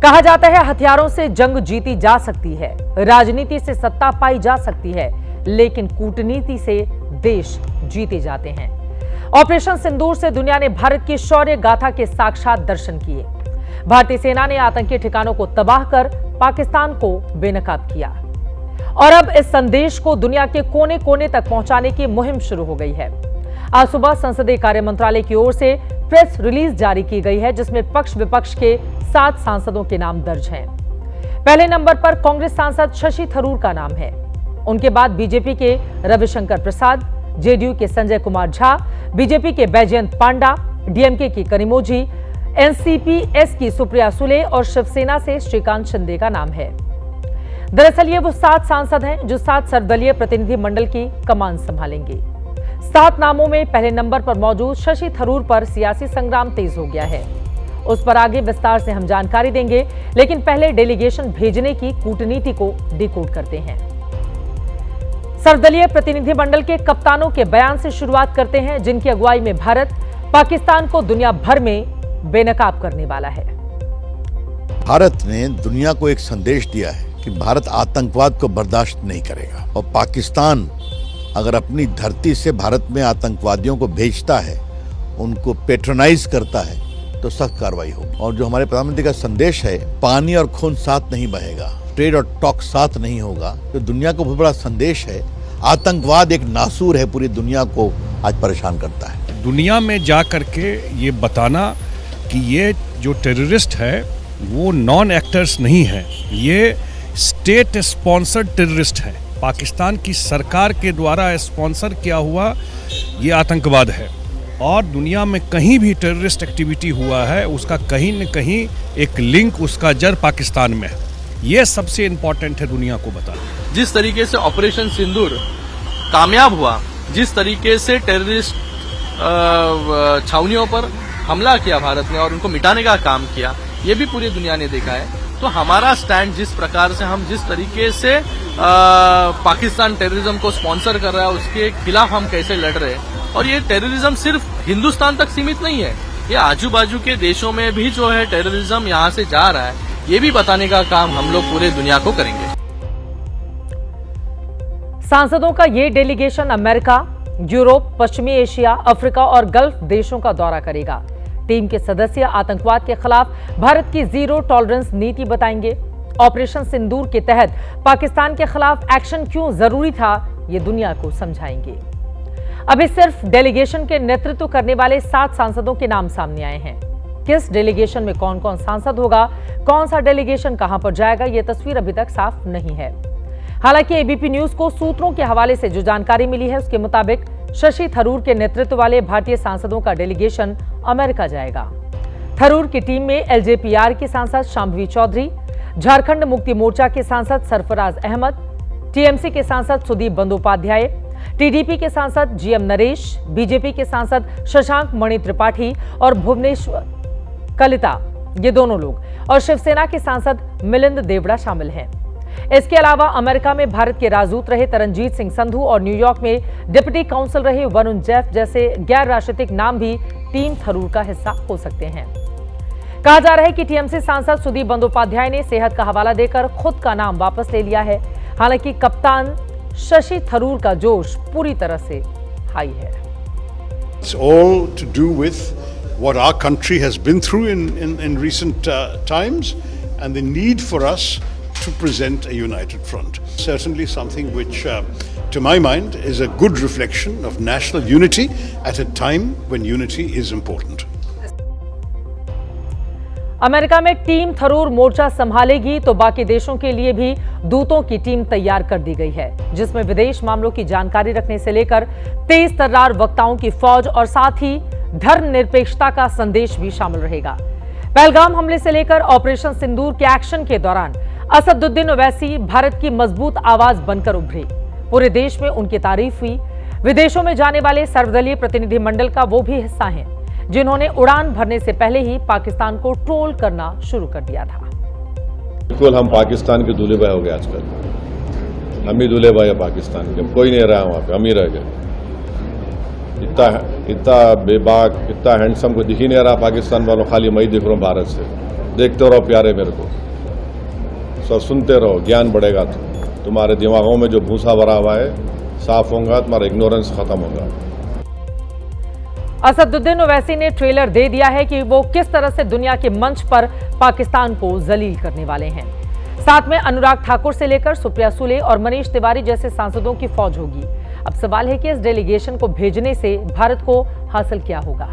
कहा जाता है हथियारों से जंग जीती जा सकती है, राजनीति से सत्ता पाई जा सकती है, लेकिन कूटनीति से देश जीते जाते हैं। ऑपरेशन सिंदूर से दुनिया ने भारत की शौर्य गाथा के साक्षात दर्शन किए। भारतीय सेना ने आतंकी ठिकानों को तबाह कर पाकिस्तान को बेनकाब किया और अब इस संदेश को दुनिया के कोने कोने तक पहुंचाने की मुहिम शुरू हो गई है। आज सुबह संसदीय कार्य मंत्रालय की ओर से प्रेस रिलीज जारी की गई है, जिसमें पक्ष विपक्ष के 7 सांसदों के नाम दर्ज हैं। पहले नंबर पर कांग्रेस सांसद शशि थरूर का नाम है। उनके बाद बीजेपी के रविशंकर प्रसाद, जेडीयू के संजय कुमार झा, बीजेपी के बैजयंत पांडा, डीएमके की कनिमोझी, एनसीपी-एस की सुप्रिया सुले और शिवसेना से श्रीकांत शिंदे का नाम है। दरअसल ये वो 7 सांसद हैं जो 7 सर्वदलीय प्रतिनिधि मंडल की कमान संभालेंगे। 7 नामों में पहले नंबर पर मौजूद शशि थरूर पर सियासी संग्राम तेज हो गया है। उस पर आगे विस्तार से हम जानकारी देंगे, लेकिन पहले डेलीगेशन भेजने की कूटनीति को डिकोड करते हैं। सर्वदलीय प्रतिनिधिमंडल के कप्तानों के बयान से शुरुआत करते हैं, जिनकी अगुवाई में भारत पाकिस्तान को दुनिया भर में बेनकाब करने वाला है। भारत ने दुनिया को एक संदेश दिया है कि भारत आतंकवाद को बर्दाश्त नहीं करेगा और पाकिस्तान अगर अपनी धरती से भारत में आतंकवादियों को भेजता है, उनको पेट्रोनाइज करता है, तो सख्त कार्रवाई होगी। और जो हमारे प्रधानमंत्री का संदेश है, पानी और खून साथ नहीं बहेगा, ट्रेड और टॉक साथ नहीं होगा, तो दुनिया को बहुत बड़ा संदेश है। आतंकवाद एक नासूर है, पूरी दुनिया को आज परेशान करता है। दुनिया में जा करके ये बताना कि ये जो टेररिस्ट है वो नॉन एक्टर्स नहीं है, ये स्टेट स्पॉन्सर्ड टेररिस्ट है। पाकिस्तान की सरकार के द्वारा स्पॉन्सर किया हुआ ये आतंकवाद है और दुनिया में कहीं भी टेररिस्ट एक्टिविटी हुआ है उसका कहीं न कहीं एक लिंक, उसका जड़ पाकिस्तान में है। ये सबसे इम्पोर्टेंट है दुनिया को बताना। जिस तरीके से ऑपरेशन सिंदूर कामयाब हुआ, जिस तरीके से टेररिस्ट छावनियों पर हमला किया भारत ने और उनको मिटाने का काम किया, ये भी पूरी दुनिया ने देखा है। तो हमारा स्टैंड जिस प्रकार से हम जिस तरीके से पाकिस्तान टेररिज्म को स्पॉन्सर कर रहा है, उसके खिलाफ हम कैसे लड़ रहे हैं। और ये टेररिज्म सिर्फ हिंदुस्तान तक सीमित नहीं है, ये आजू बाजू के देशों में भी जो है टेररिज्म यहाँ से जा रहा है, ये भी बताने का काम हम लोग पूरे दुनिया को करेंगे। सांसदों का ये डेलीगेशन अमेरिका, यूरोप, पश्चिमी एशिया, अफ्रीका और गल्फ देशों का दौरा करेगा। टीम के सदस्य आतंकवाद के खिलाफ भारत की जीरो टॉलरेंस नीति बताएंगे। ऑपरेशन सिंदूर के तहत पाकिस्तान के खिलाफ एक्शन क्यों जरूरी था, ये दुनिया को समझाएंगे। अभी सिर्फ डेलीगेशन के नेतृत्व करने वाले 7 सांसदों के नाम सामने आए हैं। किस डेलीगेशन में कौन कौन सांसद होगा, कौन सा डेलीगेशन कहां पर जाएगा, यह तस्वीर अभी तक साफ नहीं है। हालांकि एबीपी न्यूज को सूत्रों के हवाले से जो जानकारी मिली है, उसके मुताबिक शशि थरूर के नेतृत्व वाले भारतीय सांसदों का डेलीगेशन अमेरिका जाएगा। थरूर की टीम में एलजेपीआर के सांसद शांभवी चौधरी, झारखंड मुक्ति मोर्चा के सांसद सरफराज अहमद, टीएमसी के सांसद सुदीप बंदोपाध्याय, टीडीपी के सांसद जीएम नरेश, बीजेपी के सांसद शशांक मणि त्रिपाठी और भुवनेश्वर कलिता, ये दोनों लोग, और शिवसेना के सांसद मिलिंद देवड़ा शामिल हैं। इसके अलावा अमेरिका में भारत के राजदूत रहे तरनजीत सिंह संधू और न्यूयॉर्क में डिप्टी काउंसिल रहे वरुण जैफ जैसे गैर राजनीतिक नाम भी टीम थरूर का हिस्सा हो सकते हैं। कहा जा रहा है कि टीएमसी सांसद सुदीप बंदोपाध्याय ने सेहत का हवाला देकर खुद का नाम वापस ले लिया है। हालांकि कप्तान शशि थरूर का जोश पूरी तरह से हाई है। It's all to do with what our country has been through in recent times and the need for us to present a united front. Certainly something which, to my mind, is a good reflection of national unity at a time when unity is important. America में team Tharoor मोर्चा संभालेगी तो बाकी देशों के लिए भी दूतों की team तैयार कर दी गई है, जिसमें विदेश मामलों की जानकारी रखने से लेकर तेज तर्रार वक्ताओं की फौज और साथ ही धर्मनिरपेक्षता का संदेश भी शामिल रहेगा। पहलगाम हमले से लेकर ऑपरेशन सिंदूर के एक्शन के दौरान असदुद्दीन ओवैसी भारत की मजबूत आवाज बनकर उभरे। पूरे देश में उनकी तारीफ हुई। विदेशों में जाने वाले सर्वदलीय प्रतिनिधिमंडल का वो भी हिस्सा हैं, जिन्होंने उड़ान भरने से पहले ही पाकिस्तान को ट्रोल करना शुरू कर दिया था। बिल्कुल हम पाकिस्तान के दूल्हे भाई हो गए। आजकल हम ही दूल्हे भाई है पाकिस्तान के, कोई नहीं रहा वहाँ पे, हम ही रह गए। इतना बेबाक, इतना हैंडसम को दिख ही नहीं रहा पाकिस्तान वालों, खाली मैं ही दिख रहा हूँ भारत से। देखते रहो प्यारे मेरे को, सब सुनते रहो, ज्ञान बढ़ेगा। तुम्हारे दिमागों में जो भूसा भरा हुआ है साफ होगा, तुम्हारा इग्नोरेंस खत्म होगा। असदुद्दीन ओवैसी ने ट्रेलर दे दिया है कि वो किस तरह से दुनिया के मंच पर पाकिस्तान को जलील करने वाले हैं। साथ में अनुराग ठाकुर से लेकर सुप्रिया सुले और मनीष तिवारी जैसे सांसदों की फौज होगी। अब सवाल है कि इस डेलीगेशन को भेजने से भारत को हासिल क्या होगा।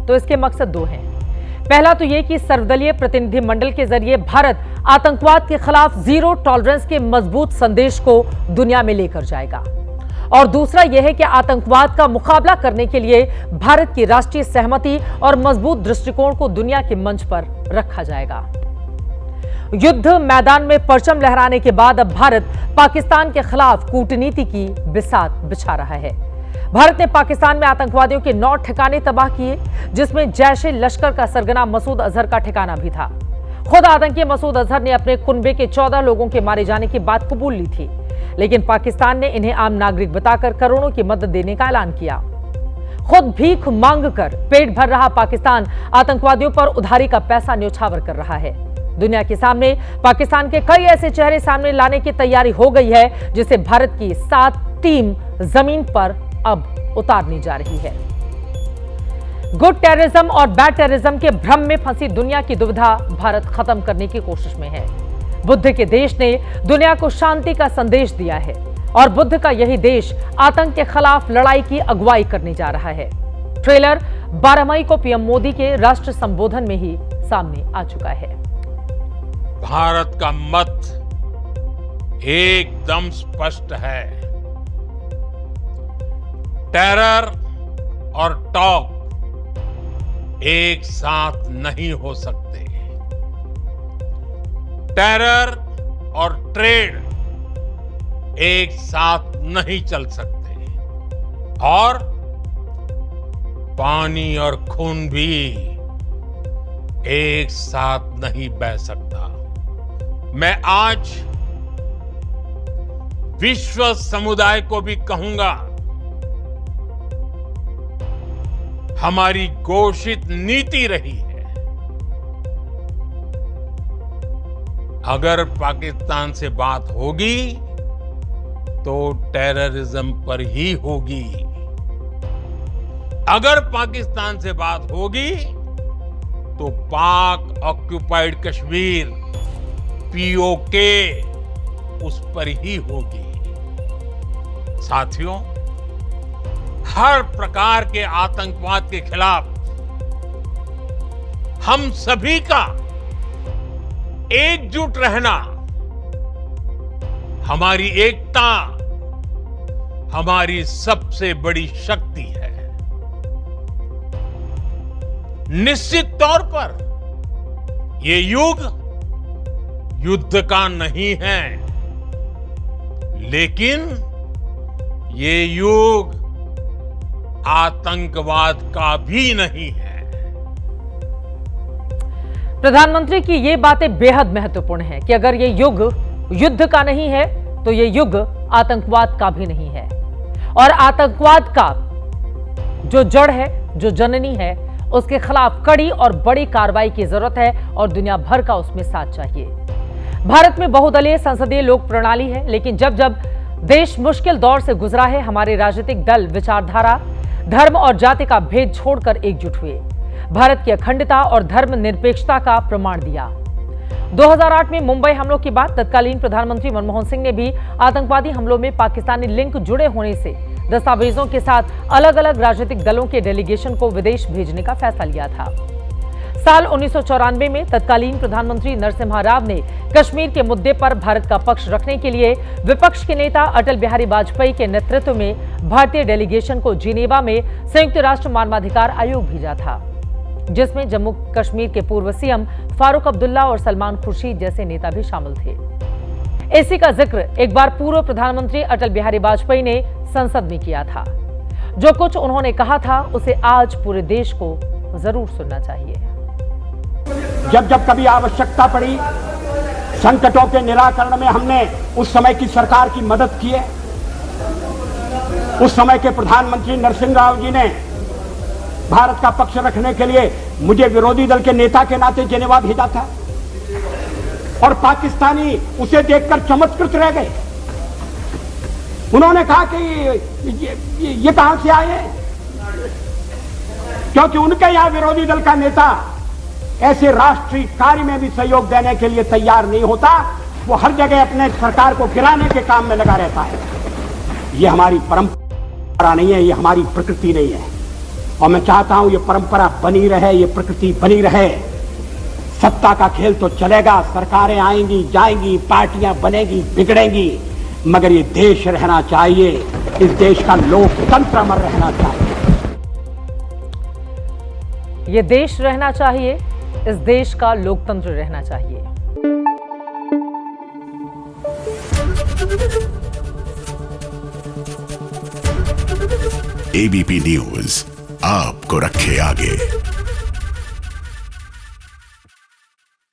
तो इसके मकसद दो हैं। पहला तो यह कि सर्वदलीय प्रतिनिधिमंडल के जरिए भारत आतंकवाद के खिलाफ जीरो टॉलरेंस के मजबूत संदेश को दुनिया में लेकर जाएगा, और दूसरा यह है कि आतंकवाद का मुकाबला करने के लिए भारत की राष्ट्रीय सहमति और मजबूत दृष्टिकोण को दुनिया के मंच पर रखा जाएगा। युद्ध मैदान में परचम लहराने के बाद अब भारत पाकिस्तान के खिलाफ कूटनीति की बिसात बिछा रहा है। भारत ने पाकिस्तान में आतंकवादियों के 9 ठिकाने तबाह किए, जिसमें जैश ए लश्कर का सरगना मसूद अजहर का ठिकाना भी था। खुद आतंकी मसूद अजहर ने अपने कुनबे के 14 लोगों के मारे जाने की बात कबूल ली थी, लेकिन पाकिस्तान ने इन्हें आम नागरिक बताकर करोड़ों की मदद देने का ऐलान किया। खुद भीख मांगकर पेट भर रहा पाकिस्तान आतंकवादियों पर उधारी का पैसा न्योछावर कर रहा है। दुनिया के सामने पाकिस्तान के कई ऐसे चेहरे सामने लाने की तैयारी हो गई है, जिसे भारत की 7 टीम जमीन पर अब उतारने जा रही है। गुड टेररिज्म और बैड टेररिज्म के भ्रम में फंसी दुनिया की दुविधा भारत खत्म करने की कोशिश में है। बुद्ध के देश ने दुनिया को शांति का संदेश दिया है, और बुद्ध का यही देश आतंक के खिलाफ लड़ाई की अगुवाई करने जा रहा है। ट्रेलर 12 मई को पीएम मोदी के राष्ट्र संबोधन में ही सामने आ चुका है। भारत का मत एकदम स्पष्ट है। टेरर और टॉक एक साथ नहीं हो सकते। टेरर और ट्रेड एक साथ नहीं चल सकते, और पानी और खून भी एक साथ नहीं बह सकता। मैं आज विश्व समुदाय को भी कहूंगा, हमारी घोषित नीति रही है, अगर पाकिस्तान से बात होगी तो टेररिज्म पर ही होगी। अगर पाकिस्तान से बात होगी तो पाक ऑक्युपाइड कश्मीर पीओके उस पर ही होगी। साथियों, हर प्रकार के आतंकवाद के खिलाफ हम सभी का एकजुट रहना, हमारी एकता हमारी सबसे बड़ी शक्ति है। निश्चित तौर पर ये युग युद्ध का नहीं है, लेकिन ये युग आतंकवाद का भी नहीं है। प्रधानमंत्री की ये बातें बेहद महत्वपूर्ण हैं कि अगर ये युग युद्ध का नहीं है तो ये युग आतंकवाद का भी नहीं है, और आतंकवाद का जो जड़ है, जो जननी है, उसके खिलाफ कड़ी और बड़ी कार्रवाई की जरूरत है, और दुनिया भर का उसमें साथ चाहिए। भारत में बहुदलीय संसदीय लोक प्रणाली है, लेकिन जब जब देश मुश्किल दौर से गुजरा है, हमारे राजनीतिक दल विचारधारा, धर्म और जाति का भेद छोड़कर एकजुट हुए, भारत की अखंडता और धर्मनिरपेक्षता का प्रमाण दिया। 2008 में मुंबई हमलों के बाद तत्कालीन प्रधानमंत्री मनमोहन सिंह ने भी आतंकवादी हमलों में पाकिस्तानी लिंक जुड़े होने से दस्तावेजों के साथ अलग अलग राजनीतिक दलों के डेलीगेशन को विदेश भेजने का फैसला लिया था। साल 1994 में तत्कालीन प्रधानमंत्री नरसिम्हा राव ने कश्मीर के मुद्दे पर भारत का पक्ष रखने के लिए विपक्ष के नेता अटल बिहारी वाजपेयी के नेतृत्व में भारतीय डेलीगेशन को जिनेवा में संयुक्त राष्ट्र मानवाधिकार आयोग भेजा था, जिसमें जम्मू कश्मीर के पूर्व सीएम फारूक अब्दुल्ला और सलमान खुर्शीद जैसे नेता भी शामिल थे। इसी का जिक्र एक बार पूर्व प्रधानमंत्री अटल बिहारी वाजपेयी ने संसद में किया था। जो कुछ उन्होंने कहा था उसे आज पूरे देश को जरूर सुनना चाहिए। जब जब कभी आवश्यकता पड़ी, संकटों के निराकरण में हमने उस समय की सरकार की मदद की है। उस समय के प्रधानमंत्री नरसिम्हा राव जी ने भारत का पक्ष रखने के लिए मुझे विरोधी दल के नेता के नाते जेनेवा भेजा था और पाकिस्तानी उसे देखकर चमत्कृत रह गए। उन्होंने कहा कि ये कहां से आए हैं, क्योंकि उनके यहां विरोधी दल का नेता ऐसे राष्ट्रीय कार्य में भी सहयोग देने के लिए तैयार नहीं होता। वो हर जगह अपने सरकार को गिराने के काम में लगा रहता है। ये हमारी परंपरा नहीं है, ये हमारी प्रकृति नहीं है। और मैं चाहता हूं ये परंपरा बनी रहे, ये प्रकृति बनी रहे। सत्ता का खेल तो चलेगा, सरकारें आएंगी जाएंगी, पार्टियां बनेगी बिगड़ेंगी, मगर ये देश रहना चाहिए, इस देश का लोकतंत्र अमर रहना चाहिए। ये देश रहना चाहिए, इस देश का लोकतंत्र रहना चाहिए। एबीपी न्यूज आपको रखे आगे।